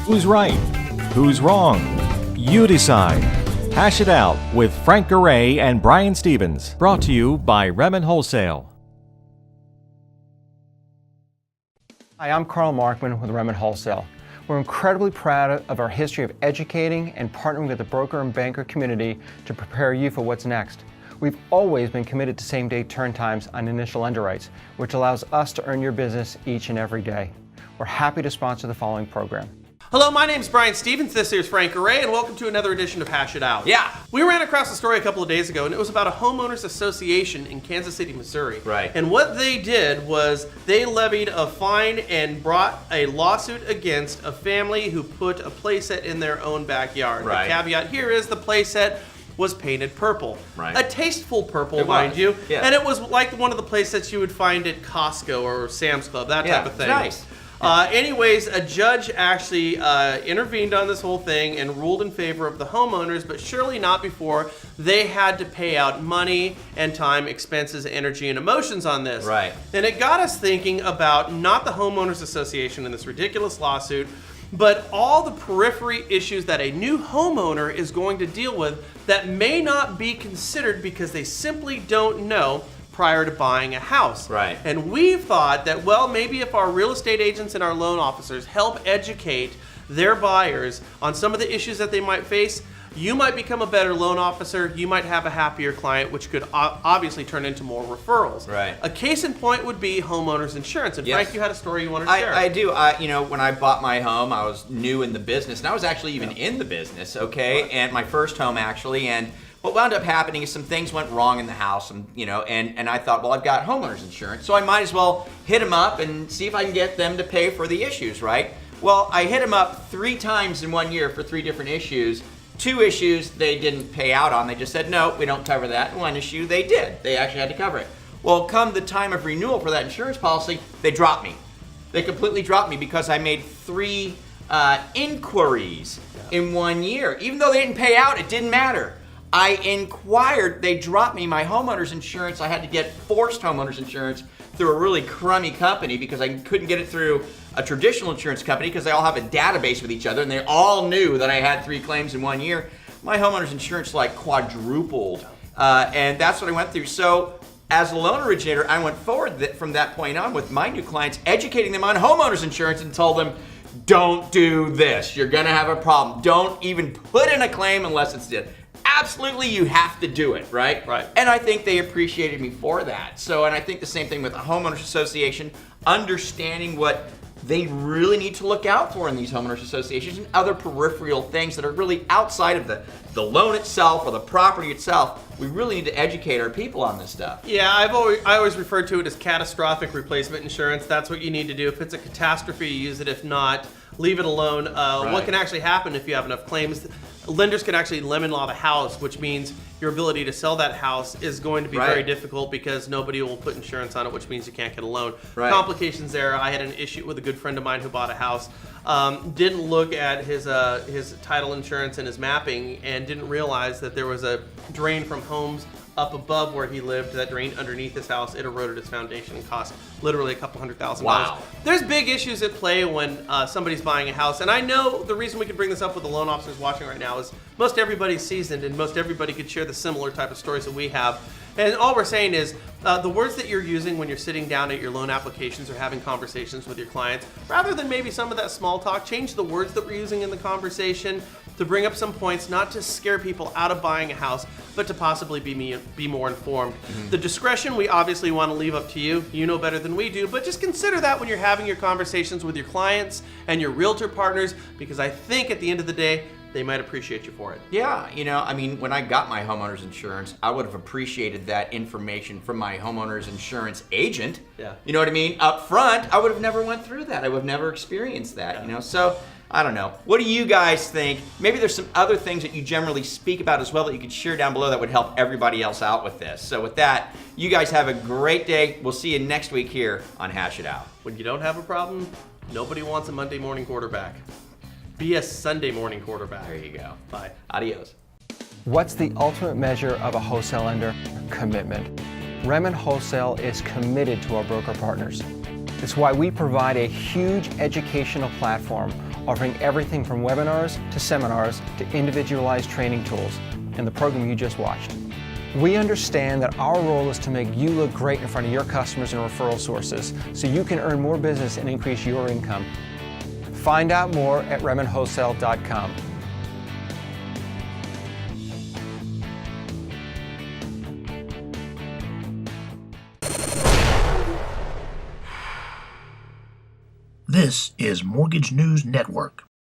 Who's right? Who's wrong? You decide. Hash it out with Frank Garay and Brian Stevens. Brought to you by Remen Wholesale. Hi, I'm Carl Markman with Remen Wholesale. We're incredibly proud of our history of educating and partnering with the broker and banker community to prepare you for what's next. We've always been committed to same-day turn times on initial underwrites, which allows us to earn your business each and every day. We're happy to sponsor the following program. Hello, my name's Brian Stevens, this here's Frank Garay, and welcome to another edition of Hash It Out. Yeah. We ran across a story a couple of days ago, and it was about a homeowners association in Kansas City, Missouri. Right. And what they did was they levied a fine and brought a lawsuit against a family who put a playset in their own backyard. Right. The caveat here is the playset was painted purple. Right. A tasteful purple, It mind was, you. yes. And it was like one of the playsets you would find at Costco or Sam's Club, that type of thing. Nice. Anyways, a judge actually intervened on this whole thing and ruled in favor of the homeowners, but surely not before they had to pay out money and time, expenses, energy, and emotions on this. Right. And it got us thinking about not the homeowners association in this ridiculous lawsuit, but all the periphery issues that a new homeowner is going to deal with that may not be considered because they simply don't know prior to buying a house. Right. And we thought that, well, maybe if our real estate agents and our loan officers help educate their buyers on some of the issues that they might face, you might become a better loan officer, you might have a happier client, which could obviously turn into more referrals. Right. A case in point would be homeowners insurance. And Yes. Frank, you had a story you wanted to share. I do. When I bought my home, I was new in the business, and I was actually even in the business, okay? Right. And my first home, actually, and what wound up happening is some things went wrong in the house, and I thought, well, I've got homeowners insurance, so I might as well hit them up and see if I can get them to pay for the issues, right? Well, I hit them up 3 times in 1 year for 3 different issues. 2 issues they didn't pay out on. They just said, no, we don't cover that. And 1 issue they did. They actually had to cover it. Well, come the time of renewal for that insurance policy, they dropped me. They completely dropped me because I made 3 inquiries in 1 year. Even though they didn't pay out, it didn't matter. I inquired, they dropped me my homeowner's insurance. I had to get forced homeowner's insurance through a really crummy company because I couldn't get it through a traditional insurance company because they all have a database with each other and they all knew that I had 3 claims in 1 year. My homeowner's insurance like quadrupled, and that's what I went through. So as a loan originator, I went forward from that point on with my new clients, educating them on homeowner's insurance and told them, don't do this. You're gonna have a problem. Don't even put in a claim unless it's did. Absolutely, you have to do it, right? Right. And I think they appreciated me for that. So, and I think the same thing with the homeowners association, understanding what they really need to look out for in these homeowners associations and other peripheral things that are really outside of the loan itself or the property itself. We really need to educate our people on this stuff. Yeah, I always refer to it as catastrophic replacement insurance. That's what you need to do. If it's a catastrophe, you use it. If not, leave it alone. What can actually happen if you have enough claims? Lenders can actually lemon law the house, which means your ability to sell that house is going to be very difficult because nobody will put insurance on it, which means you can't get a loan. Right. Complications there. I had an issue with a good friend of mine who bought a house, didn't look at his title insurance and his mapping, and didn't realize that there was a drain from homes up above where he lived that drained underneath his house. It eroded his foundation and cost literally a couple $100,000. Wow. There's big issues at play when somebody's buying a house, and I know the reason we can bring this up with the loan officers watching right now is most everybody's seasoned and most everybody could share the similar type of stories that we have. And all we're saying is the words that you're using when you're sitting down at your loan applications or having conversations with your clients, rather than maybe some of that small talk, change the words that we're using in the conversation to bring up some points, not to scare people out of buying a house, but to possibly be more informed. The discretion we obviously want to leave up to you. You know better than we do, but just consider that when you're having your conversations with your clients and your realtor partners, because I think at the end of the day, they might appreciate you for it. Yeah, when I got my homeowner's insurance, I would have appreciated that information from my homeowner's insurance agent. Yeah. You know what I mean? Up front, I would have never went through that. I would have never experienced that, So, I don't know. What do you guys think? Maybe there's some other things that you generally speak about as well that you could share down below that would help everybody else out with this. So with that, you guys have a great day. We'll see you next week here on Hash It Out. When you don't have a problem, nobody wants a Monday morning quarterback. Be a Sunday morning quarterback. There you go. Bye. Adios. What's the ultimate measure of a wholesale lender? Commitment. Remen Wholesale is committed to our broker partners. It's why we provide a huge educational platform offering everything from webinars to seminars to individualized training tools in the program you just watched. We understand that our role is to make you look great in front of your customers and referral sources so you can earn more business and increase your income. Find out more at RemondWholesale.com. This is Mortgage News Network.